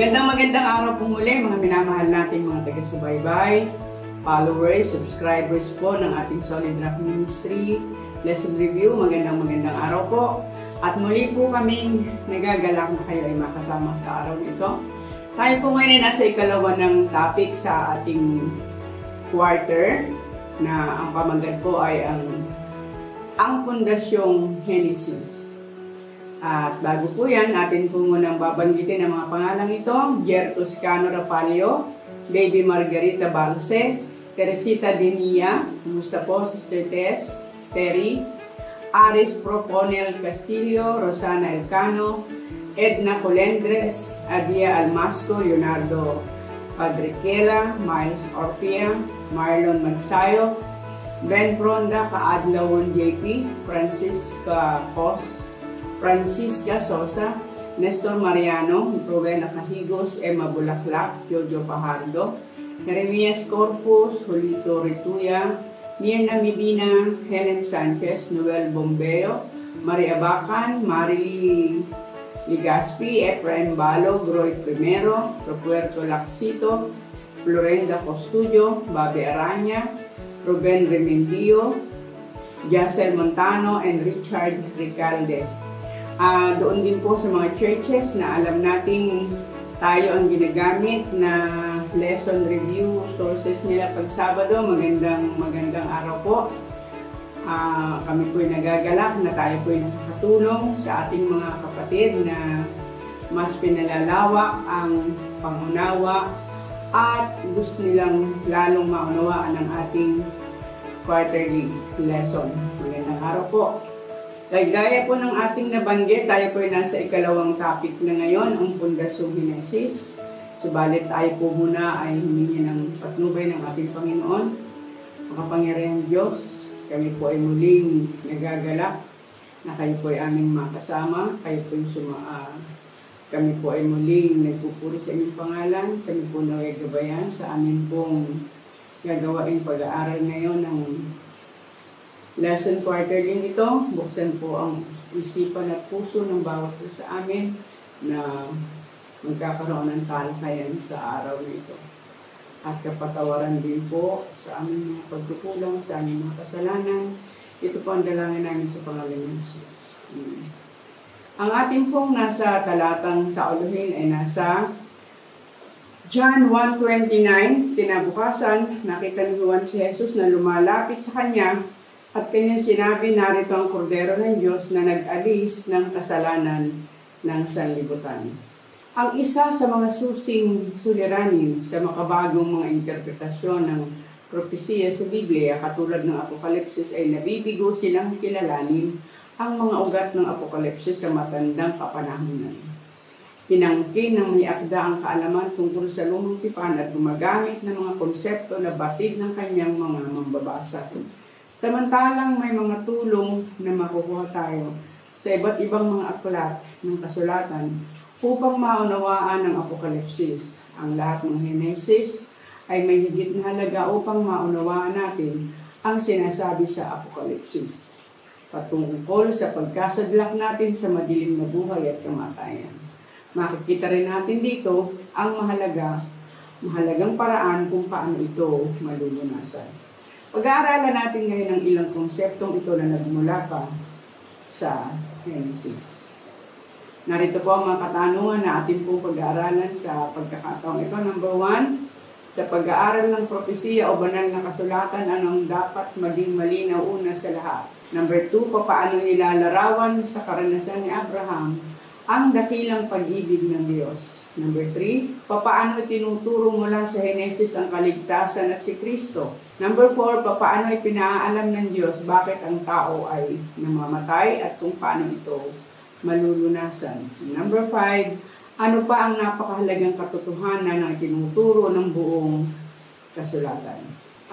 Magandang araw po muli mga minamahal natin mga taga-subaybay, followers, subscribers po ng ating Solid Rock Ministry. Lesson review, magandang araw po. At muli po kaming nagagalak na kayo ay makasama sa araw nito. Tayo po ngayon ay nasa ikalawa ng topic sa ating quarter na ang pamagat po ay ang pundasyong Genesis. At bago po yan, atin po munang babanggitin ang mga pangalang ito: Jer Toscano Rapalio, Baby Margarita Barce, Teresita Denia, kumusta po Sister Tess, Terry, Aris Proponel Castillo, Rosana Elcano, Edna Colendres, Adia Almasco, Leonardo Padriquela, Miles Orpia, Marlon Magsayo, Ben Fronda, Kaadlawon JP, Francisca Sosa, Nestor Mariano, Rowena Cahigos, Emma Bulaklak, Jojo Pajardo, Jeremias Corpus, Julito Rituya, Mirna Medina, Helen Sanchez, Noel Bombeo, Maria Bacan, Marily Ligaspi, Efraim Balo, Groy Primero, Roberto Laxito, Florenda Costudio, Babe Aranya, Ruben Remendio, Jacel Montano, and Richard Ricalde. Doon din po sa mga churches na alam nating tayo ang ginagamit na lesson review sources nila pag Sabado. Magandang araw po. Kami po ay nagagalak na tayo po ay nakakatulong sa ating mga kapatid na mas pinalalawak ang pangunawa at gusto nilang lalong maunawaan ang ating quarterly lesson. Magandang araw po. Gaya po ng ating nabanggit, tayo po ay nasa ikalawang topic na ngayon, ang pundasyong Genesis. Subalit tayo po muna ay humingi ng patnubay ng ating Panginoon. Makapangyarihang Diyos, kami po ay muling nagagalak na kayo po ay aming makasama, kami po ay muling nagpupuri sa inyong pangalan, kami po naway gabayan sa amin pong gagawaing pag-aaral ngayon ng lesson quarterly nito. Buksan po ang isipan at puso ng bawat isa sa amin na magkakaroon ng talakayan sa araw nito. At kapatawaran din po sa aming mga pagkukulang, sa aming mga kasalanan. Ito po ang dalangin namin sa pangalan ng Jesus. Ang ating pong nasa talatang sa uluhin ay nasa John 1:29. Kinabukasan, nakita ni Juan si Jesus na lumalapit sa kanya at kanyang sinabi, narito ang kordero ng Diyos na nag-alis ng kasalanan ng sanlibutan. Ang isa sa mga susing suliranin sa makabagong mga interpretasyon ng propesiya sa Biblia, katulad ng Apokalipsis, ay nabibigo silang kilalanin ang mga ugat ng Apokalipsis sa matandang kapanahunan. Pinangkin ng may akda ang kaalaman tungkol sa lumang tipan at gumagamit ng mga konsepto na batid ng kanyang mga mambabasa. Samantalang may mga tulong na makukuha tayo sa iba't ibang mga aklat ng kasulatan upang maunawaan ang Apokalipsis. Ang lahat ng Genesis ay may higit na halaga upang maunawaan natin ang sinasabi sa Apokalipsis, patungkol sa pagkasadlak natin sa madilim na buhay at kamatayan. Makikita rin natin dito ang mahalagang paraan kung paano ito malulunasan. Pag-aaralan natin ngayon ang ilang konseptong ito na nagmula pa sa Genesis. Narito po ang mga katanungan na atin pong pag-aaralan sa pagkakataong ito. Number 1, sa pag-aaral ng propesiya o banal na kasulatan, anong dapat maging malinaw una sa lahat? Number 2, paano nilalarawan sa karanasan ni Abraham ang dakilang pag-ibig ng Diyos? Number 3, paano tinuturo mula sa Genesis ang kaligtasan at si Kristo? Number 4, paano ipinaalam ng Diyos bakit ang tao ay namamatay at kung paano ito malulunasan? Number 5, ano pa ang napakahalagang katotohanan na tinuturo ng buong kasulatan?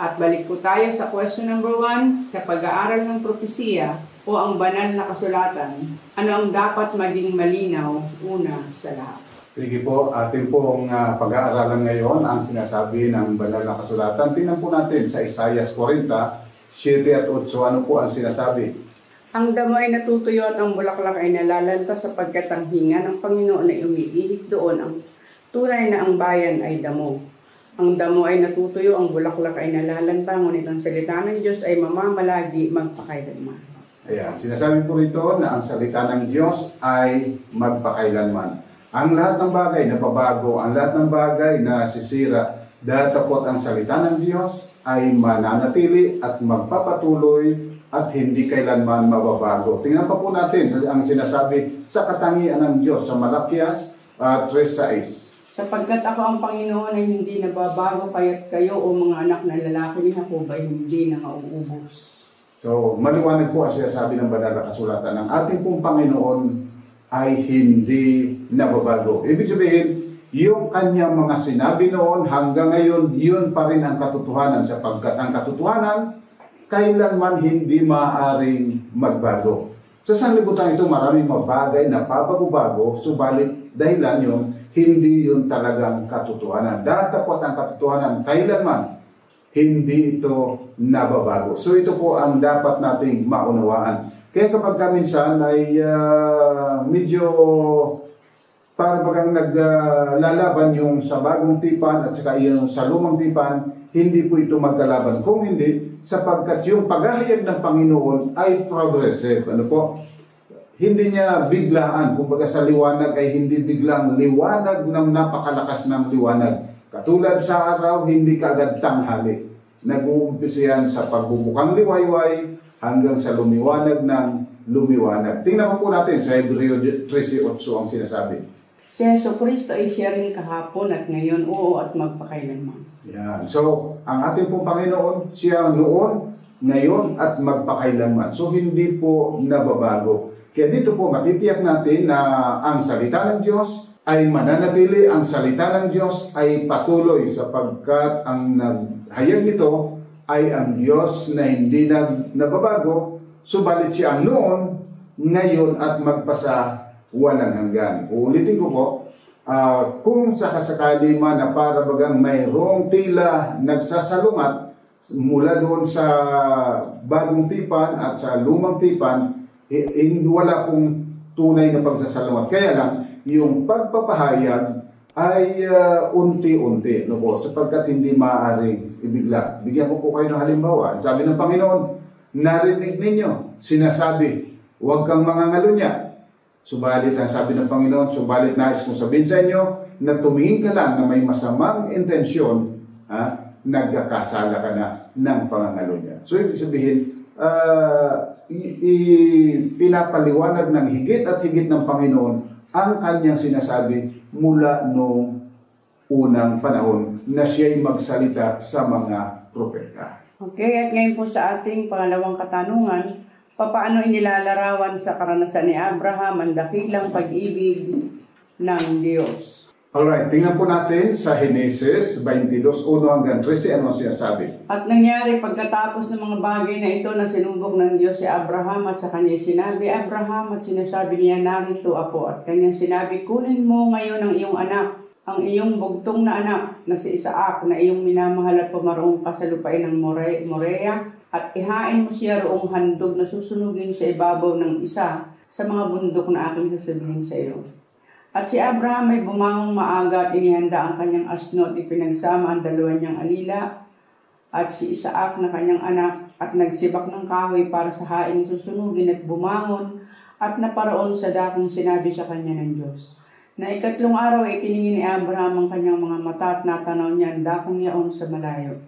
At balik po tayo sa question number 1, sa pag-aaral ng propesiya o ang banal na kasulatan, ano ang dapat maging malinaw una sa lahat? Sige po, atin pong pag-aaralan ngayon ang sinasabi ng banal na kasulatan. Tingnan po natin sa Isaiah 40, 7 at 8. Ano po ang sinasabi? Ang damo ay natutuyo at ang bulaklak ay nalalanta sapagkat ang hinga ng Panginoon ay umiihip doon. Ang Tunay na ang bayan ay damo. Ang damo ay natutuyo, ang bulaklak ay nalalanta, ngunit ang salita ng Diyos ay mamamalagi magpakailanman. Ayan, sinasabi po rito na ang salita ng Diyos ay magpakailanman. Ang lahat ng bagay na pabago, ang lahat ng bagay na sisira, datapot ang salita ng Diyos ay mananatili at magpapatuloy at hindi kailanman mababago. Tingnan pa po natin ang sinasabi sa katangian ng Diyos sa Malakias 3:6. Sapagkat ako ang Panginoon ay hindi nababago, kaya't kayo o mga anak na lalaki ni Jacob ay hindi na mauubos. So, maliwanag po ang sinasabi ng banal na kasulatan ng ating pong Panginoon ay hindi nababago. Ibig sabihin, yung kanyang mga sinabi noon hanggang ngayon, yun pa rin ang katotohanan sapagkat ang katotohanan kailanman hindi maaaring magbago. Sa sanlibutan ito, maraming mga bagay na pabago-bago, subalit dahilan yun, hindi yun talagang katotohanan. Datapot ang katotohanan kailanman hindi ito nababago. So ito po ang dapat nating maunawaan. Kaya kapag minsan ay medyo para bagang naglalaban yung sa bagong tipan at saka yung sa lumang tipan, hindi po ito magkalaban. Kung hindi, sapagkat yung paghahayag ng Panginoon ay progressive. Ano po? Hindi niya biglaan. Kumbaga sa liwanag ay hindi biglang liwanag ng napakalakas ng liwanag. Katulad sa araw, hindi kaagad tanghali. Nag-uumpisa yan sa pagbubukang liwayway hanggang sa lumiwanag ng lumiwanag. Tingnan po natin sa Hebreo 13:8 ang sinasabi. Si Jesucristo ay siya rin kahapon at ngayon, oo at magpakailanman. Yan. So, ang ating pong Panginoon, siya noon, ngayon at magpakailanman. So, hindi po nababago. Kaya dito po matitiyak natin na ang salita ng Diyos ay mananatili, ang salita ng Diyos ay patuloy sapagkat ang naghayag nito ay ang Diyos na hindi nababago, subalit siya ang noon, ngayon at magpasa walang hanggan. Uulitin ko po, kung sakasakali man na para bagang mayroong tila nagsasalungat mula doon sa bagong tipan at sa lumang tipan, wala pong tunay na pagsasalungat. Kaya lang, yung pagpapahayag ay unti-unti, no po, sapagkat hindi maaaring ibigla. Bigyan ko po kayo ng halimbawa. Sabi ng Panginoon, narinig ninyo, sinasabi, huwag kang mangangalunya. Subalit ang sabi ng Panginoon, subalit nais kong sabihin sa inyo na tumingin ka lang na may masamang intensyon, nagkakasala ka na ng pangangalunya. So, ibig sabihin, pinapaliwanag ng higit at higit ng Panginoon ang kanyang sinasabi mula noong unang panahon na siya'y magsalita sa mga propeta. Okay, at ngayon po sa ating pangalawang katanungan, paano inilalarawan sa karanasan ni Abraham ang dakilang pag-ibig ng Diyos? Alright, tingnan po natin sa Genesis 22:1 hanggang 13, ano sinasabi? At nangyari pagkatapos ng mga bagay na ito na sinubok ng Diyos si Abraham at sa kanya sinabi, Abraham, at sinasabi niya, narito ako. At kanyang sinabi, kunin mo ngayon ang iyong anak, ang iyong bugtong na anak na si Isaac na iyong minamahal at pumaroong ka sa lupain ng Morea, at ihain mo siya roong handog na susunugin sa ibabaw ng isa sa mga bundok na aking sasabihin sa iyo. At si Abraham ay bumangong maaga at inihanda ang kanyang asno at ipinagsama ang dalawa niyang alila at si Isaac na kanyang anak at nagsibak ng kahoy para sa haing susunugin at bumangon at naparoon sa dakong sinabi sa kanya ng Diyos. Na ikatlong araw ay tiningin ni Abraham ang kanyang mga mata at natanaw niya ang dakong yaon sa malayo.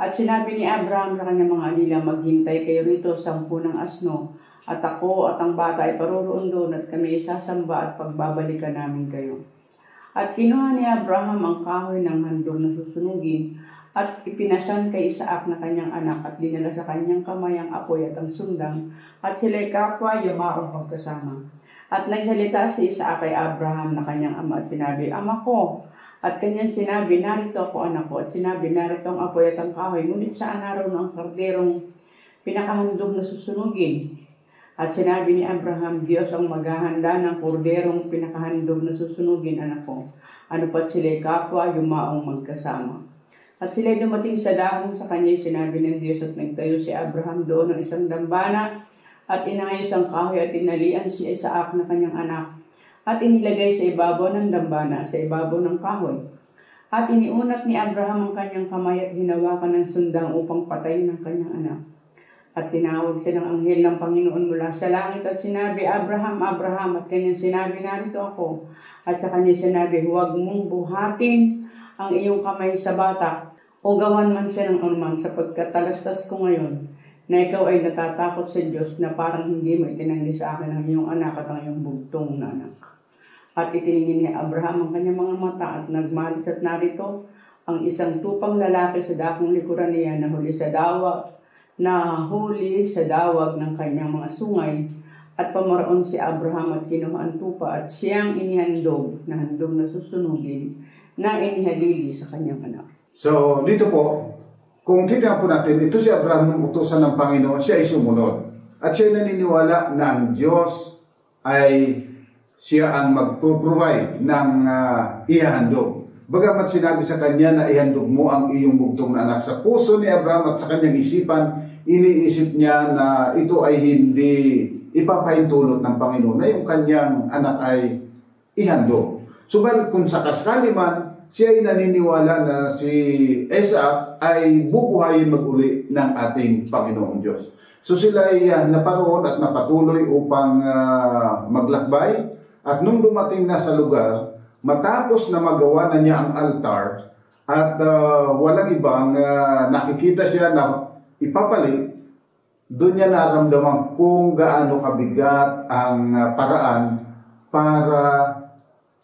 At sinabi ni Abraham sa kanyang mga alila, maghintay kayo rito 10 ng asno, at ako at ang bata ay paroroon doon at kami isasamba at pagbabalikan namin kayo. At kinuha ni Abraham ang kahoy ng handog na susunugin at ipinasan kay Isaac na kanyang anak at dinala sa kanyang kamay ang apoy at ang sundang at sila'y kapwa yumaong magkasama. At nagsalita si Isaac kay Abraham na kanyang ama at sinabi, Ama ko. At kanyang sinabi, narito ako anak ko. At sinabi, narito ang apoy at ang kahoy. Ngunit saan naroon ang karderong pinakahandog na susunugin? At sinabi ni Abraham, Diyos ang maghahanda ng korderong pinakahandog na susunugin, anak ko. Ano pa't sila'y kapwa, yumaong magkasama. At sila'y dumating sa dahong sa kanya, sinabi ng Diyos at nagtayo si Abraham doon ng isang dambana at inayos ang kahoy at inalian si Isaac na kanyang anak. at inilagay sa ibabaw ng dambana, sa ibabaw ng kahoy. At iniunat ni Abraham ang kanyang kamay at hinawakan ng sundang upang patayin ang kanyang anak. At tinawag siya ng anghel ng Panginoon mula sa langit at sinabi, Abraham, Abraham, at kanyang sinabi, narito ako. At sa kanya sinabi, huwag mong buhatin ang iyong kamay sa bata o gawan man siya ng anuman, sapagkat talastas ko ngayon na ikaw ay natatakot sa Diyos na parang hindi mo itinanggi sa akin ang iyong anak at ang iyong bugtong na anak. At itiningin ni Abraham ang kanyang mga mata at nagmalis at narito ang isang tupang lalaki sa dakong likuran niya na huli sa dawag ng kanyang mga sungay. At pamaraon si Abraham at kinuha ang tupa at siyang inihandog na susunugin na inihalili sa kanyang anak. So, dito po, kung tignan po natin, ito si Abraham ng utusan ng Panginoon, siya ay sumunod. At siya naniniwala na ang Diyos ay siya ang mag-provide ng ihahandog. Bagamat sinabi sa kanya na ihandog mo ang iyong bugtong na anak, sa puso ni Abraham at sa kanyang isipan, iniisip niya na ito ay hindi ipapahintulot ng Panginoon na yung kanyang anak ay ihandog. Subalit kung sakasakali man, siya ay naniniwala na si Isaac ay bubuhayin mag-uli ng ating Panginoong Diyos. So sila ay naparoon at napatuloy upang maglakbay. At nung dumating na sa lugar, matapos na magawa na niya ang altar at walang ibang nakikita siya na ipapalit, doon niya naramdaman kung gaano kabigat ang paraan para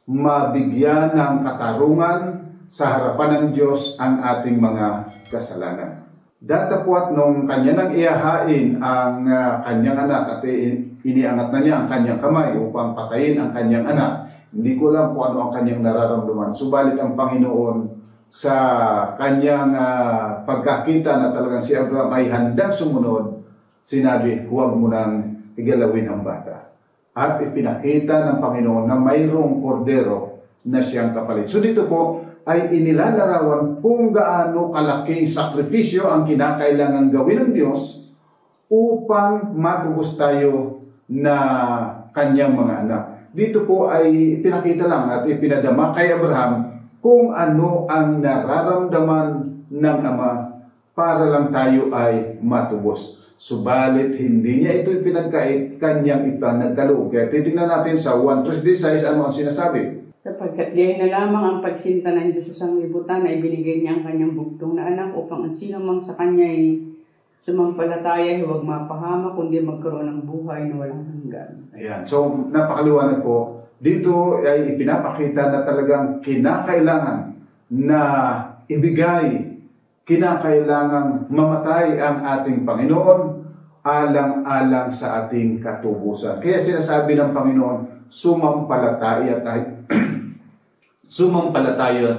mabigyan ng katarungan sa harapan ng Diyos ang ating mga kasalanan. Datapwat nung kanya nang ihahain ang kanyang anak at iniangat na niya ang kanyang kamay upang patayin ang kanyang anak. Hindi ko alam kung ano ang kanyang nararamdaman. Subalit ang Panginoon sa kanyang pagkakita na talagang si Abraham ay handang sumunod, sinabi, huwag mo nang igalawin ang bata. At ipinakita ng Panginoon na mayroong kordero na siyang kapalit. So dito po ay inilalarawan kung gaano kalaking sakripisyo ang kinakailangan gawin ng Diyos upang matubos tayo na kanyang mga anak. Dito po ay pinakita lang at ipinadama kay Abraham kung ano ang nararamdaman ng Ama para lang tayo ay matubos. Subalit hindi niya ito ipinagkait, kanyang ipanagkaloob. Kaya titingnan natin sa 1:3-6 ano ang sinasabi. Sapagkat diyan na lamang ang pagsinta ng Diyos sa sanglibutan na ibinigay niya ang kanyang bugtong na anak upang ang sino mang sa kanya ay sumampalataya, huwag mapahama, kundi magkaroon ng buhay na walang hanggan. Ayan. So, napakaliwanag po. Dito ay ipinapakita na talagang kinakailangan na ibigay, kinakailangan mamatay ang ating Panginoon alang-alang sa ating katubusan. Kaya sinasabi ng Panginoon, sumampalataya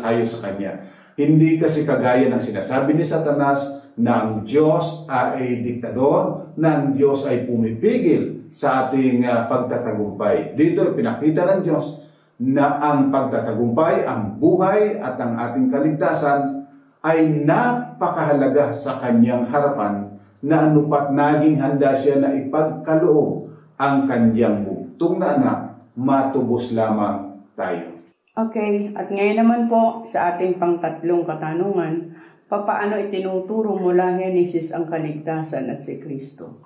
tayo sa Kanya. Hindi kasi kagaya ng sinasabi ni Satanas na ang Diyos ay diktador, na ang Diyos ay pumipigil sa ating pagtatagumpay. Dito pinakita ng Diyos na ang pagtatagumpay, ang buhay at ang ating kaligtasan ay napakahalaga sa Kanyang harapan, na anupat naging handa siya na ipagkaloob ang Kanyang bugtong na anak, matubos lamang tayo. Okay, at ngayon naman po sa ating pangtatlong katanungan, papaano itinuturo mula Henesis ang kaligtasan at si Kristo?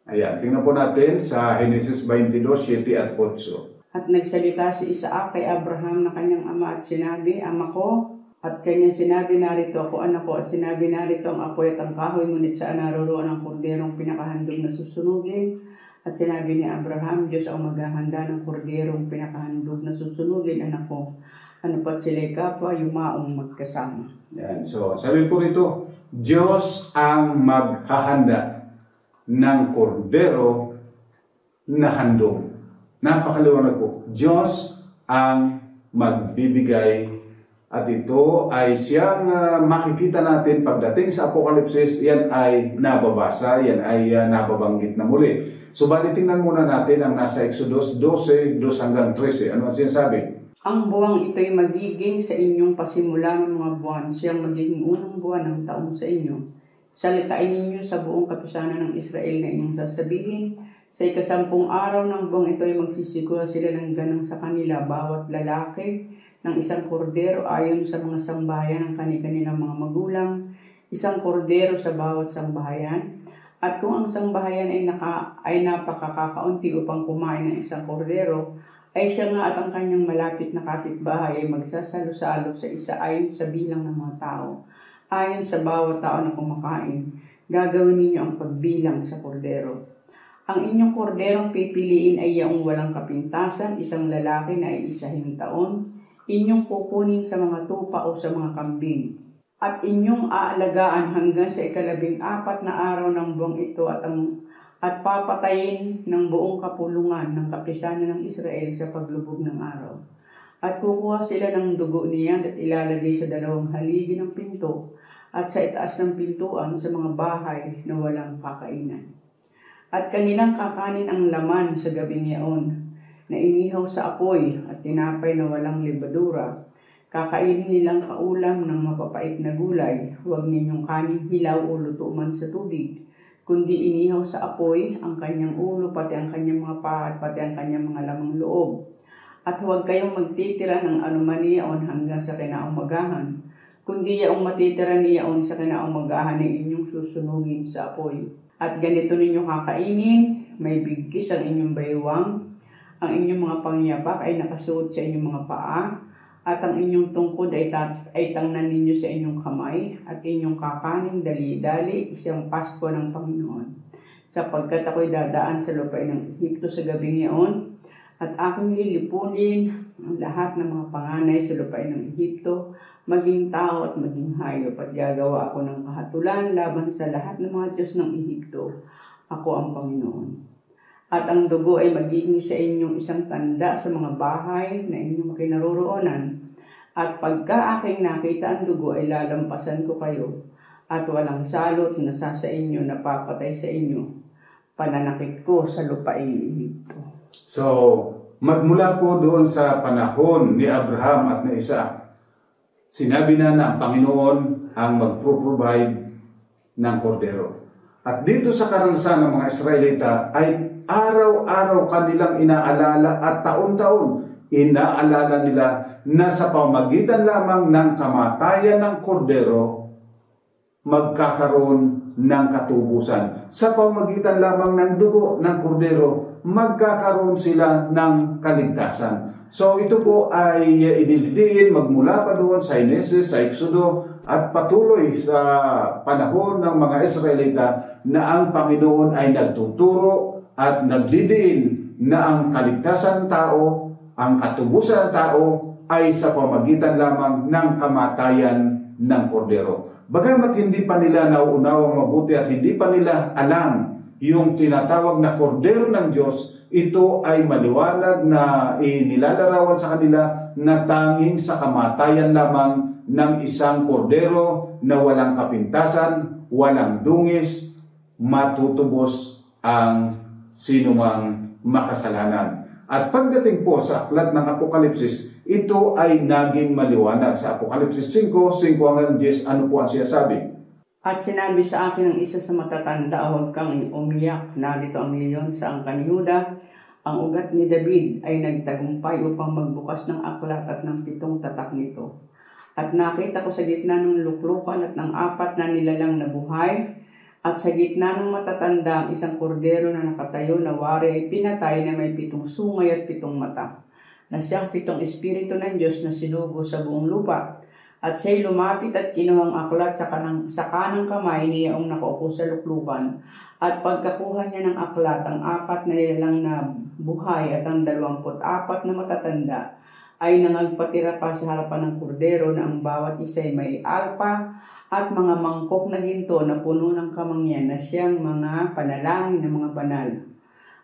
Ayan, tingnan po natin sa Henesis 22:7 at 8. At nagsalita si Isaac kay Abraham na kanyang ama at sinabi, Ama ko, at kanyang sinabi, narito ako, anak ko, at sinabi, narito ang apoy at ang kahoy, ngunit saan naroon ang korderong pinakahandog na susunugin? At sinabi ni Abraham, Diyos ang maghahanda ng korderong pinakahandog na susunugin, anak ko. Ano pa't sila'y kapwa, yumaong magkasama. Yan. So, sabi po rito, Diyos ang maghahanda ng kordero na handog. Napakaliwanag po. Diyos ang magbibigay, at ito ay siyang makikita natin pagdating sa Apokalipsis. Yan ay nababasa, yan ay nababanggit na muli. Subalit tingnan muna natin ang nasa Exodus 12:2-13. Ano ang sinasabi? Ang buwang ito'y magiging sa inyong pasimulang mga buwan. Siyang magiging unang buwan ng taon sa inyo. Salitain ninyo sa buong kapisanan ng Israel na inyong sasabihin, Sa 10 araw ng buwang ito ay magsisigura sila ng ganang sa kanila bawat lalaki ng isang kordero ayon sa mga sambahayan ng kani-kanilang mga magulang, isang kordero sa bawat sambahayan. At kung ang sambahayan ay napakakaunti upang kumain ng isang kordero, ay siya nga at ang kanyang malapit na kapitbahay ay magsasalo-salo sa isa ayon sa bilang ng mga tao. Ayon sa bawat tao na kumakain, gagawin ninyo ang pagbilang sa kordero. Ang inyong korderong pipiliin ay yaong walang kapintasan, isang lalaki na ay 1 taon, inyong kukunin sa mga tupa o sa mga kambing. At inyong aalagaan hanggang sa 14 na araw ng buwang ito at papatayin ng buong kapulungan ng kapisanan ng Israel sa paglubog ng araw. At kukuha sila ng dugo niyan at ilalagay sa 2 haligi ng pinto at sa itaas ng pintuan sa mga bahay na walang kakainan. At kanilang kakanin ang laman sa gabing yaon na inihaw sa apoy at tinapay na walang libadura. Kakainin nilang kaulam ng mapapait na gulay. Huwag ninyong kaning hilaw o luto man sa tubig, kundi inihaw sa apoy ang kanyang ulo, pati ang kanyang mga paa, at pati ang kanyang mga lamang loob. At huwag kayong magtitira ng anuman niyaon hanggang sa kinaumagahan, kundi yaong matitira niyaon sa kinaumagahan ay inyong susunugin sa apoy. At ganito ninyo kakainin, may bigkis ang inyong baywang, ang inyong mga pangyabak ay nakasuot sa inyong mga paa, at ang inyong tungkod ay tangnan ninyo sa inyong kamay, at inyong kakaning dali-dali, isang Pasko ng Panginoon. Sapagkat ako'y dadaan sa lupain ng Ehipto sa gabing yaon, at aking lilipunin ang lahat ng mga panganay sa lupain ng Ehipto, maging tao at maging hayop, at gagawa ako ng kahatulan laban sa lahat ng mga Diyos ng Ehipto. Ako ang Panginoon. At ang dugo ay magiging sa inyong isang tanda sa mga bahay na inyong kinaroroonan. At pagka aking nakita ang dugo ay lalampasan ko kayo, at walang salot na sa inyo na papatay sa inyo. Pananakit ko sa lupain ng Ehipto. So, magmula po doon sa panahon ni Abraham at ni Isaac, sinabi na ang Panginoon ang mag-provide ng kordero. At dito sa karanasan ng mga Israelita ay araw-araw kanilang inaalala at taon-taon inaalala nila na sa pamagitan lamang ng kamatayan ng kordero, magkakaroon ng katubusan. Sa pamagitan lamang ng dugo ng kordero, magkakaroon sila ng kaligtasan. So ito po ay idilidiin magmula pa doon sa Henesis, sa Exodo, at patuloy sa panahon ng mga Israelita na ang Panginoon ay nagtuturo at nagdidiin na ang kaligtasan ng tao, ang katubusan ng tao ay sa pamagitan lamang ng kamatayan ng kordero. Bagamat hindi pa nila nauunawang mabuti at hindi pa nila alam yung tinatawag na kordero ng Diyos, ito ay maliwanag na inilalarawan sa kanila na tanging sa kamatayan lamang ng isang kordero na walang kapintasan, walang dungis, matutubos ang sinumang makasalanan. At pagdating po sa aklat ng Apokalipsis, ito ay naging maliwanag. Sa Apokalipsis 5:5 hanggang 10, ano po ang sinasabi? At sinabi sa akin ng isa sa matatanda, huwag kang umiyak, narito ang leon sa angkan ni Juda. Ang ugat ni David ay nagtagumpay upang magbukas ng aklat at ng 7 tatak nito. At nakita ko sa gitna ng luklukan at ng 4 na nilalang na buhay, at sa gitna ng matatanda ang isang kordero na nakatayo na wari ay pinatay na may 7 sungay at 7 mata, na siyang 7 espiritu ng Diyos na sinugo sa buong lupa. At siya'y lumapit at kinuhang aklat sa kanang kamay niyaong nakaupo sa luklukan. At pagkakuha niya ng aklat, ang 4 na nilalang na buhay at ang 24 na matatanda ay nangagpatira pa sa harapan ng kordero na ang bawat isa ay may alpa at mga mangkok na ginto na puno ng kamangyan na siyang mga panalangin ng mga banal.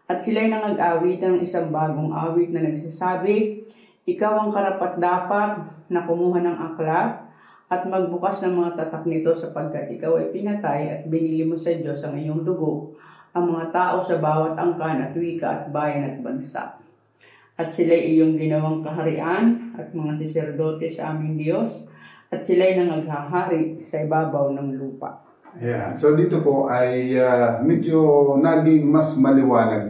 At sila'y nangag-awit ng isang bagong awit na nagsasabi, ikaw ang karapat-dapat na kumuha ng aklat at magbukas ng mga tatak nito sapagkat ikaw ay pinatay at binili mo sa Diyos ang iyong dugo, ang mga tao sa bawat angkan at wika at bayan at bansa. At sila'y iyong ginawang kaharian at mga saserdote sa aming Diyos, at sila'y nangaghahari sa ibabaw ng lupa. Ayan. So dito po ay medyo naging mas maliwanag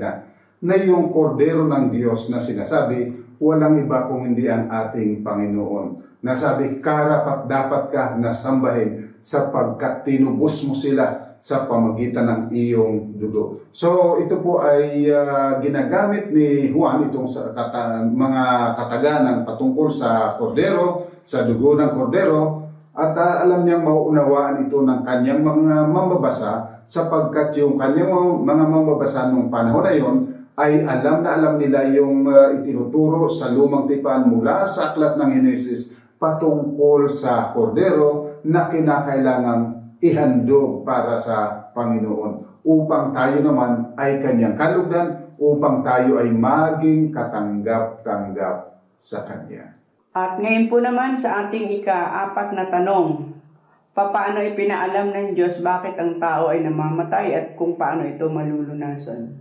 na yung kordero ng Diyos na sinasabi, walang iba kung hindi ang ating Panginoon. Nasabi, karapat dapat ka na sambahin sapagkat tinubos mo sila sa pamagitan ng iyong dugo. So ito po ay ginagamit ni Juan itong mga kataganang patungkol sa kordero, sa dugo ng kordero, at alam niyang mauunawaan ito ng kanyang mga mamabasa sapagkat yung kanyang mga mamabasa nung panahon na yon ay alam na alam nila yung itinuturo sa lumang tipan mula sa aklat ng Henesis patungkol sa kordero na kinakailangang ihandog para sa Panginoon upang tayo naman ay kanyang kalugdan, upang tayo ay maging katanggap-tanggap sa kanya. At ngayon po naman sa ating ika-4 na tanong, paano ipinaalam ng Diyos bakit ang tao ay namamatay at kung paano ito malulunasan?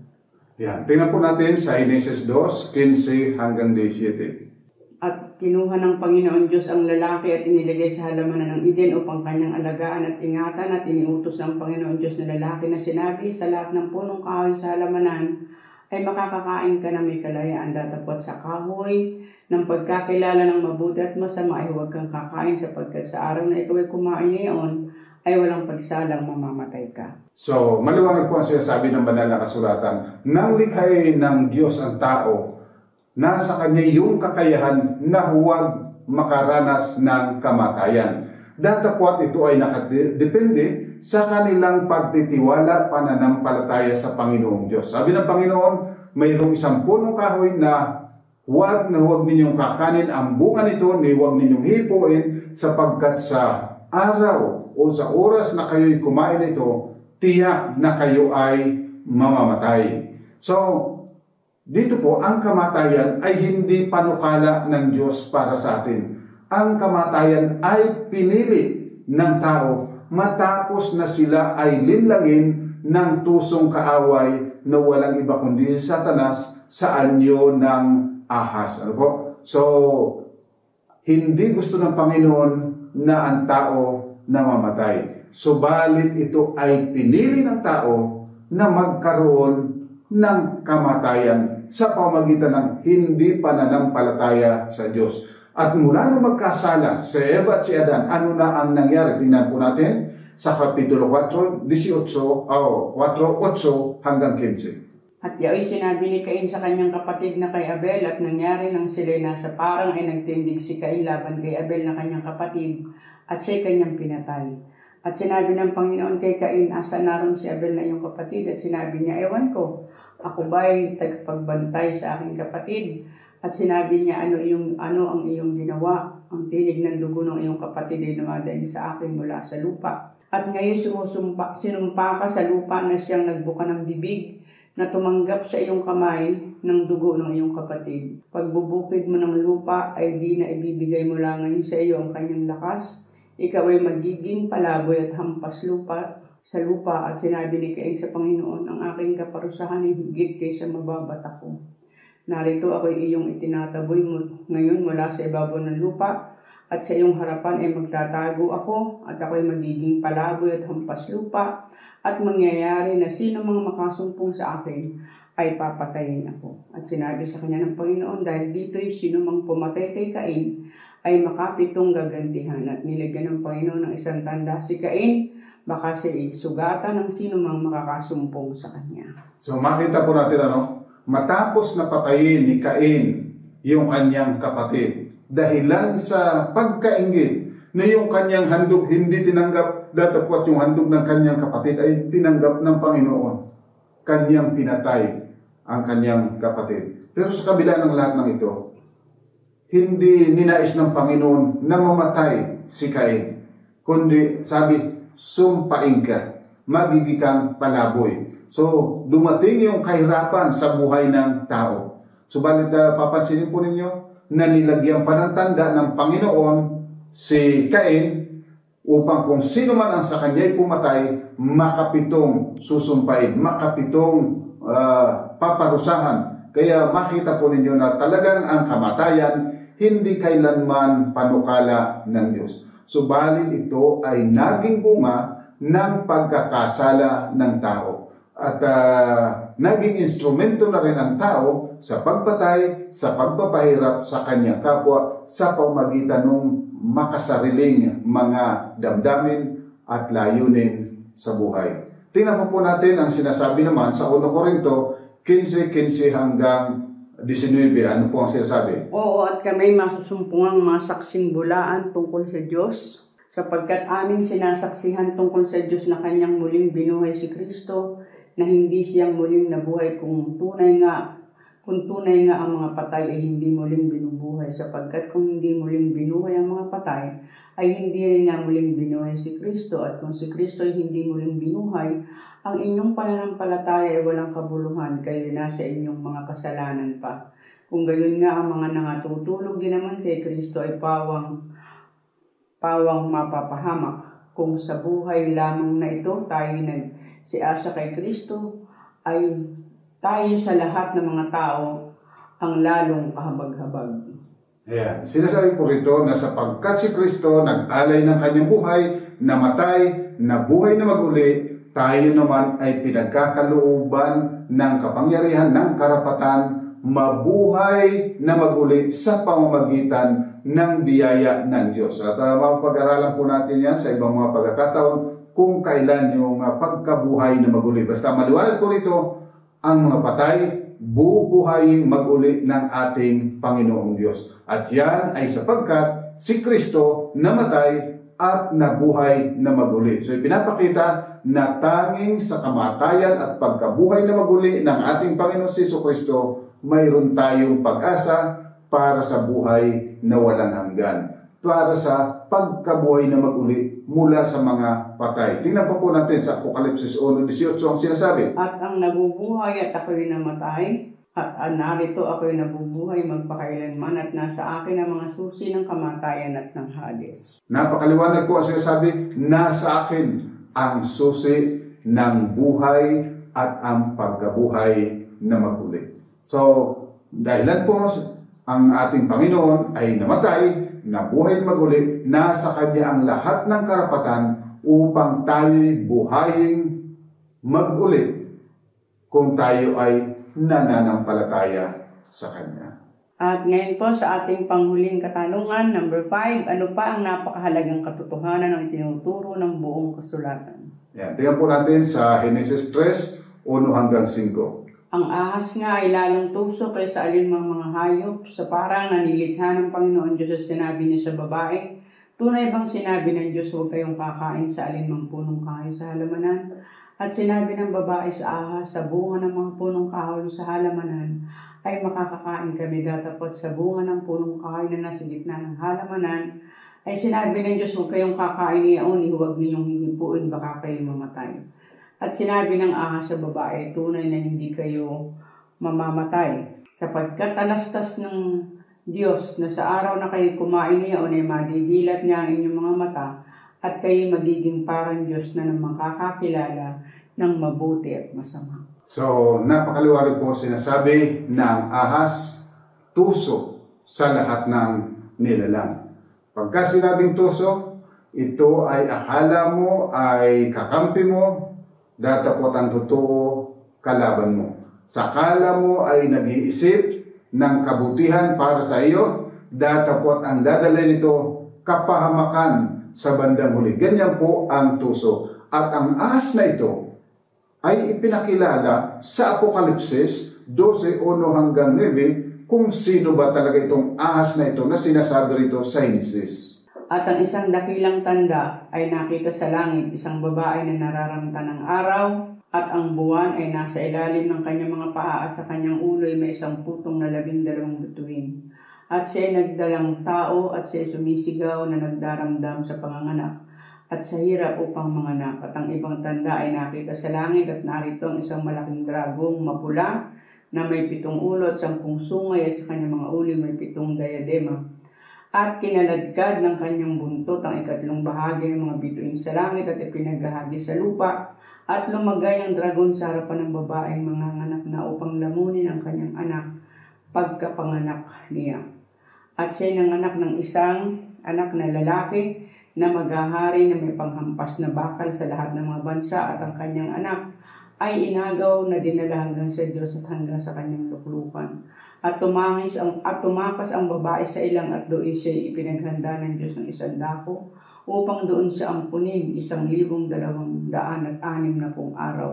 Yan. Tingnan po natin sa Genesis 2:15 hanggang 17. At kinuha ng Panginoon Diyos ang lalaki at inilagay sa halamanan ng Eden upang kanyang alagaan at ingatan, at iniutos ng Panginoon Diyos na lalaki na sinabi, sa lahat ng punong kahoy sa halamanan ay makakakain ka na may kalayaan, datapot sa kahoy ng pagkakilala ng mabuti at masama ay huwag kang kakain, sapagkat sa araw na ikaw ay kumain ngayon ay walang pagsalang mamamatay ka. So, maliwanag po ang sinasabi ng banal na kasulatan. Nang likhain ng Diyos ang tao, nasa kanya yung kakayahan na huwag makaranas ng kamatayan. Datapwat ito ay nakadepende sa kanilang pagtitiwala, pananampalataya sa Panginoong Diyos. Sabi ng Panginoon, mayroong isang punong kahoy na huwag ninyong kakanin ang bunga nito, ni huwag ninyong hipuin, sapagkat sa araw o sa oras na kayo'y kumain nito, tiyak na kayo ay mamamatay. So, dito po, ang kamatayan ay hindi panukala ng Diyos para sa atin. Ang kamatayan ay pinili ng tao matapos na sila ay linlangin ng tusong kaaway na walang iba kundi si Satanas sa anyo ng ahas. Ano po? So, hindi gusto ng Panginoon na ang tao namamatay. Subalit ito ay pinili ng tao na magkaroon ng kamatayan sa pamagitan ng hindi pananampalataya sa Diyos. At mula nung magkasala si Eva at si Adan, ano na ang nangyari? Tingnan po natin sa Kapitulo 4, 4:8 hanggang 15. At yaoy sinabi ni Cain sa kanyang kapatid na kay Abel, at nangyari nang sila'y nasa parang ay nagtindig si Cain laban kay Abel na kanyang kapatid, at siya'y kanyang pinatay. At sinabi ng Panginoon kay Cain, asa naroon si Abel na iyong kapatid? At sinabi niya, ewan ko, ako ba'y tagapagbantay sa aking kapatid? At sinabi niya, ano ang iyong ginawa? Ang tinig ng dugo ng iyong kapatid ay dumadaing sa akin mula sa lupa. At ngayon sinumpa ka sa lupa na siyang nagbuka ng bibig, na tumanggap sa iyong kamay ng dugo ng iyong kapatid. Pagbubukid mo ng lupa ay di na ibibigay mo lang ngayon sa iyo ang kanyang lakas. Ikaw ay magiging palaboy at hampas lupa sa lupa. At sinabi ni Cain sa Panginoon, ang aking kaparusahan ay higit kaysa mababat ako. Narito ako ay iyong itinataboy mo ngayon mula sa ibabaw ng lupa, at sa iyong harapan ay magtatago ako, at ako ay magiging palaboy at hampas lupa, at mangyayari na sino mang makasumpong sa akin ay papatayin ako. At sinabi sa kanya ng Panginoon, dahil dito'y sino mang pumatay kay Cain ay makapitong gagantihan. At nilagyan ng Panginoon ng isang tanda si Cain, baka siya sugatan ng sino mang makakasumpong sa kanya. So makita po natin matapos na patayin ni Cain yung kanyang kapatid, dahilan sa pagkainggit na yung kanyang handog hindi tinanggap, datapwat yung handog ng kanyang kapatid ay tinanggap ng Panginoon. Kanyang pinatay ang kanyang kapatid. Pero sa kabila ng lahat ng ito, hindi ninais ng Panginoon na mamatay si Cain, kundi sabi, sumpain ka, magiging kang palaboy. So, dumating yung kahirapan sa buhay ng tao. Subalit, papansinin po ninyo, na nilagyan pa ng tanda ng Panginoon si Cain upang kung sino man ang sa kanya'y pumatay, makapitong susumpain, makapitong paparusahan. Kaya makita po ninyo na talagang ang kamatayan hindi kailanman panukala ng Diyos. Subalit ito ay naging bunga ng pagkakasala ng tao. At naging instrumento na rin ang tao sa pagpatay, sa pagpapahirap sa kanyang kapwa sa pamamagitan ng makasariling mga damdamin at layunin sa buhay. Tingnan po natin ang sinasabi naman sa 1 Corinto 15:15 hanggang 19. Ano po ang sinasabi? Oo, at kami masusumpungang mga saksing bulaan tungkol sa Diyos, sapagkat aming sinasaksihan tungkol sa Diyos na kanyang muling binuhay si Kristo, na hindi siyang muling nabuhay kung tunay nga ang mga patay ay hindi muling binubuhay, sapagkat kung hindi muling binuhay ang mga patay, ay hindi rin nga muling binuhay si Kristo, at kung si Kristo ay hindi muling binuhay, ang inyong pananampalataya ay walang kabuluhan, kayo nasa inyong mga kasalanan pa. Kung gayon nga ang mga nangatutulog din naman kay Kristo ay pawang mapapahamak. Kung sa buhay lamang na ito tayo nagsiasa kay Kristo, ay tayo sa lahat ng mga tao ang lalong kahabag-habag. Ayan. Sinasabi po rito na sapagkat si Kristo nag-alay ng kanyang buhay, namatay, nabuhay na maguli, tayo naman ay pinagkakalooban ng kapangyarihan, ng karapatan, mabuhay na maguli sa pamamagitan ng biyaya ng Diyos. At mapag-aralan po natin yan sa ibang mga pagkakataon kung kailan yung pagkabuhay na maguli. Basta maliwanag po rito, ang mga patay, bubuhayin mag-uli ng ating Panginoong Diyos. At yan ay sapagkat si Kristo namatay at nabuhay na maguli. So ipinapakita na tanging sa kamatayan at pagkabuhay na maguli ng ating Panginoon Jesucristo, mayroon tayong pag-asa para sa buhay na walang hanggan, para sa pagkabuhay na maguli mula sa mga patay. Tingnan po natin sa Apokalipsis 1:18 ang sinasabi. At ang nabubuhay at ako'y namatay, at narito ako'y nabubuhay magpakailanman, at nasa akin ang mga susi ng kamatayan at ng Hades. Napakaliwanag po ang sinasabi, nasa akin ang susi ng buhay at ang pagkabuhay na maguli. So, dahilan po ang ating Panginoon ay namatay, nabuhay na maguli, nasa Kanya ang lahat ng karapatan upang tayo'y buhaying mag-uli kung tayo ay nananampalataya sa Kanya. At ngayon po sa ating panghuling katanungan, number 5, ano pa ang napakahalagang katotohanan ng tinuturo ng buong kasulatan? Yan, tingnan po natin sa Genesis 3:1 hanggang 5. Ang ahas nga ay lalong tusok kaysa alinmang mga hayop, sa parang nanilikha ng Panginoon Diyos at sinabi niya sa babae, tunay bang sinabi ng Diyos huwag kayong kakain sa alinmang punong kahoy sa halamanan? At sinabi ng babae sa ahas, sa bunga ng mga punong kahoy sa halamanan ay makakakain kami, datapot sa bunga ng punong kahoy na nasa gitna ng halamanan ay sinabi ng Diyos huwag kayong kakain iyaon, huwag ninyong hihipuin, baka kayo mamatay. At sinabi ng ahas sa babae, tunay na hindi kayo mamamatay, sapagkat alastas ng Diyos na sa araw na kayo kumain niyaon ay madidilat niya ang inyong mga mata at kayo magiging parang Diyos na makakakilala ng mabuti at masama. So, napakaliwanag po sinasabi ng ahas, tuso sa lahat ng nilalang. Pagka sinabing tuso, ito ay akala mo, ay kakampi mo, datapot ang totoo kalaban mo. Sa akala mo ay nag-iisip ng kabutihan para sa iyo, datapot ang dadala nito kapahamakan sa bandang huli. Ganyan po ang tuso. At ang ahas na ito ay ipinakilala sa Apokalipsis 12:1 hanggang 9 kung sino ba talaga itong ahas na ito na sinasabi rito sa Genesis. At ang isang dakilang tanda ay nakita sa langit, isang babae na nararamta ng araw, at ang buwan ay nasa ilalim ng kanyang mga paa, at sa kanyang ulo ay may isang putong na 12 bituin. At siya ay nagdalang tao, at siya ay sumisigaw na nagdaramdam sa panganganak at sa hirap upang manganak. At ang ibang tanda ay nakita sa langit, at narito ang isang malaking dragong mapula na may 7 ulo at 10 sungay, at sa kanyang mga uli may 7 diadema. At kinaladkad ng kanyang buntot ang 3 bahagi ng mga bituin sa langit at ipinaghahagi sa lupa. At lumagay ang dragon sa harapan ng babaeng manganganak na upang lamunin ang kanyang anak pagkapanganak niya. At siya nanganak ng isang anak na lalaki na maghahari na may panghampas na bakal sa lahat ng mga bansa, at ang kanyang anak ay inagaw na dinala hanggang sa Diyos at hanggang sa kanyang luklukan. At tumakas ang babae sa ilang, at doon siya ipinaghanda ng Diyos ng isang dako upang doon siya ampunin 1,260 araw.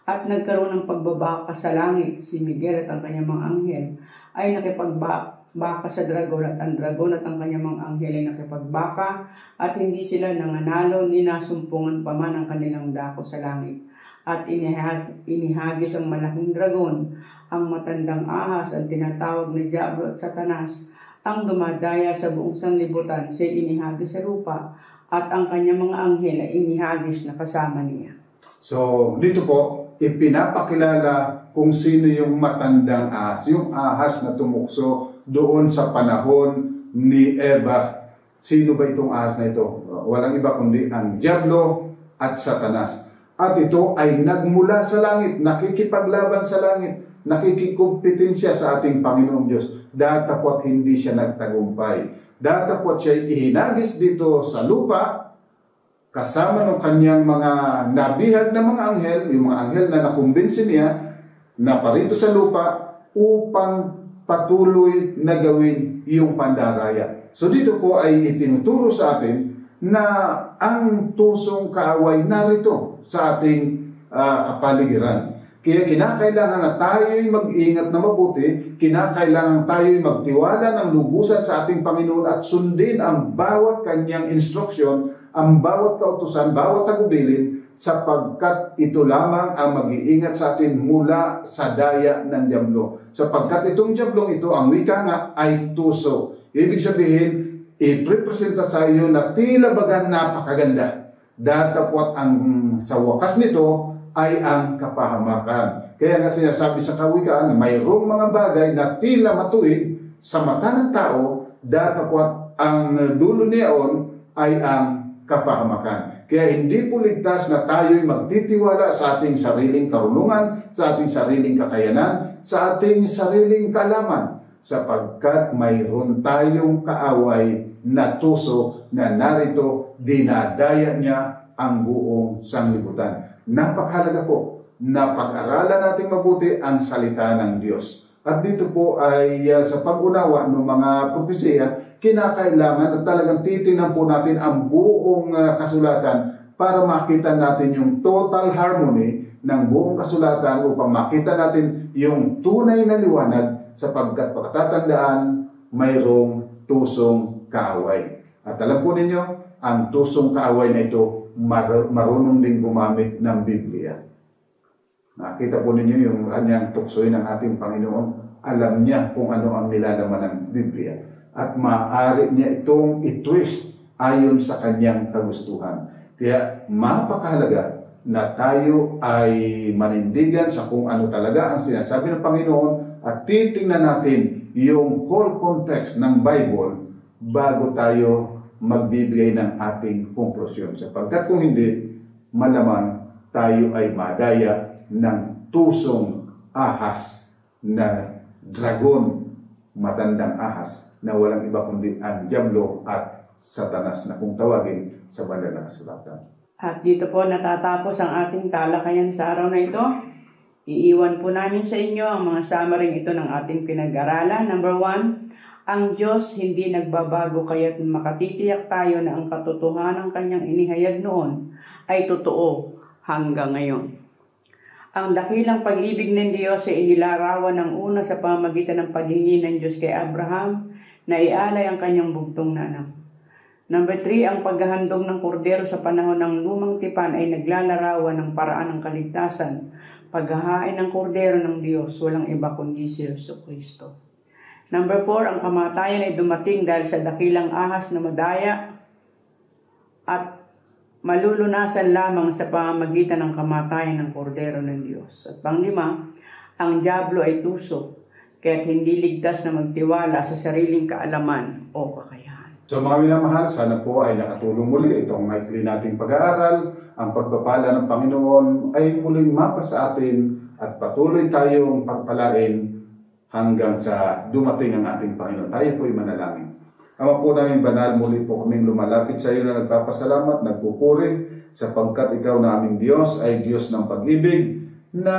At nagkaroon ng pagbabaka sa langit. Si Miguel at ang kanyang mga anghel ay nakipagbaka sa dragon, at ang dragon at ang kanyang mga anghel ay nakipagbaka, at hindi sila nanganalo ni nasumpungan pa man ang kanilang dako sa langit. At inihagis ang malaking dragon, ang matandang ahas, ang tinatawag na Diablo at Satanas, ang dumadaya sa buong sanlibutan. Siya inihagis sa lupa, at ang kanyang mga anghel ay inihagis na kasama niya. So, dito po, ipinapakilala kung sino yung matandang ahas. Yung ahas na tumukso doon sa panahon ni Eva. Sino ba itong ahas na ito? Walang iba kundi ang Diablo at Satanas. At ito ay nagmula sa langit, nakikipaglaban sa langit, nakikikumpetensya sa ating Panginoong Diyos. Datapot hindi siya nagtagumpay. Datapot siya ihinagis dito sa lupa, kasama ng kanyang mga nabihag na mga anghel, yung mga anghel na nakumbinsi niya, na parito sa lupa, upang patuloy na gawin yung pandaraya. So dito po ay itinuturo sa atin na ang tusong kaaway narito sa ating kapaligiran. Kaya kinakailangan na tayo'y mag-ingat na mabuti, kinakailangan tayo'y magtiwala ng lubusan sa ating Panginoon at sundin ang bawat kanyang instruksyon, ang bawat kautusan, bawat tagubilin, sapagkat ito lamang ang mag-iingat sa atin mula sa daya ng Diablo. Sapagkat itong Diablong ito, ang wika nga, ay tuso. Ibig sabihin, iprepresenta sa iyo na tila bagang napakaganda. Datapot ang sa wakas nito ay ang kapahamakan. Kaya nga sinasabi sa kawikaan, mayroong mga bagay na tila matuwid sa mata ng tao, datapot ang dulo niyaon ay ang kapahamakan. Kaya hindi po ligtas na tayo'y magtitiwala sa ating sariling karunungan, sa ating sariling kakayanan, sa ating sariling kaalaman, sapagkat mayroon tayong kaaway na tuso na narito dinadaya niya ang buong sanglibutan. Napakahalaga po na pag-aralan natin mabuti ang salita ng Diyos. At dito po ay sa pag-unawa ng mga propesiya, kinakailangan at talagang titingnan po natin ang buong kasulatan para makita natin yung total harmony ng buong kasulatan upang makita natin yung tunay na liwanag sapagkat pagkatatandaan mayroong tusong kaaway. At alam po ninyo, ang tusong kaaway na ito marunong din gumamit ng Biblia. Nakita po ninyo yung kanyang tuksoy ng ating Panginoon. Alam niya kung ano ang nilalaman ng Biblia. At maaari niya itong itwist ayon sa kanyang kagustuhan. Kaya mapakahalaga na tayo ay manindigan sa kung ano talaga ang sinasabi ng Panginoon at titingnan natin yung whole context ng Bible bago tayo magbibigay ng ating konklusyon. Sapagkat kung hindi, malamang tayo ay madaya ng tusong ahas na dragon, matandang ahas, na walang iba kundi ang Diablo at Satanas na kung tawagin sa banal na kasulatan. At dito po natatapos ang ating talakayan sa araw na ito. Iiwan po namin sa inyo ang mga summary ito ng ating pinag-aralan. Number 1, ang Diyos hindi nagbabago, kaya't makatitiyak tayo na ang katotohanan ng kanyang inihayag noon ay totoo hanggang ngayon. Ang dakilang pag-ibig ng Diyos ay inilarawan ng una sa pamamagitan ng paghingi ng Diyos kay Abraham na ialay ang kanyang bugtong na anak. Number 3, ang paghahandog ng kordero sa panahon ng lumang tipan ay naglalarawan ng paraan ng kaligtasan. Paghahain ng kordero ng Diyos, walang iba kundi si Jesucristo. Number 4, ang kamatayan ay dumating dahil sa dakilang ahas na madaya at malulunasan lamang sa pamamagitan ng kamatayan ng kordero ng Diyos. At panglima, ang Diablo ay tuso, kaya't hindi ligtas na magtiwala sa sariling kaalaman o kakayahan. So mga minamahal, sana po ay nakatulong muli itong maikli nating pag-aaral. Ang pagpapala ng Panginoon ay muling mapa sa atin at patuloy tayong pagpalain hanggang sa dumating ang ating Panginoon. Tayo po'y manalangin. Ama po namin banal, muli po kaming lumalapit sa iyo na nagpapasalamat, nagpupuri, sapagkat ikaw na aming Diyos ay Diyos ng pag-ibig na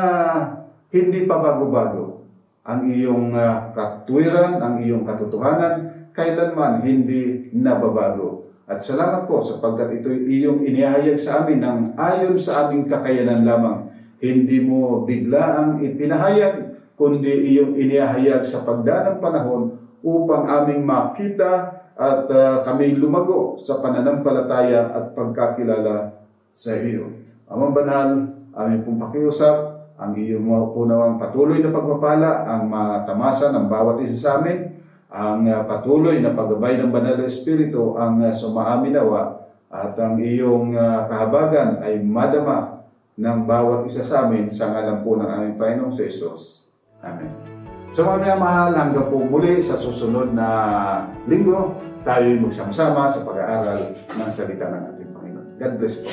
hindi pa bago-bago. Ang iyong katwiran, ang iyong katotohanan, kailanman hindi nababago. At salamat po sapagkat ito'y iyong inihayag sa amin ng ayon sa aming kakayanan lamang. Hindi mo biglaang ipinahayag, kundi iyong inihayag sa pagdaan ng panahon upang aming makita at kami lumago sa pananampalataya at pagkakilala sa iyo. Amang banal, aming pong pakiusap, ang iyong po nawang patuloy na pagpapala, ang matamasa ng bawat isa sa amin, ang patuloy na paggabay ng Banal na Espiritu ang sumaaminawa at ang iyong kahabagan ay madama ng bawat isa sa amin sa ngalan po ng aming Panginoong Jesus. Amen. So mga minamahal, hanggang po muli sa susunod na linggo, tayo'y magsama-sama sa pag-aaral ng salita ng ating Panginoon. God bless po.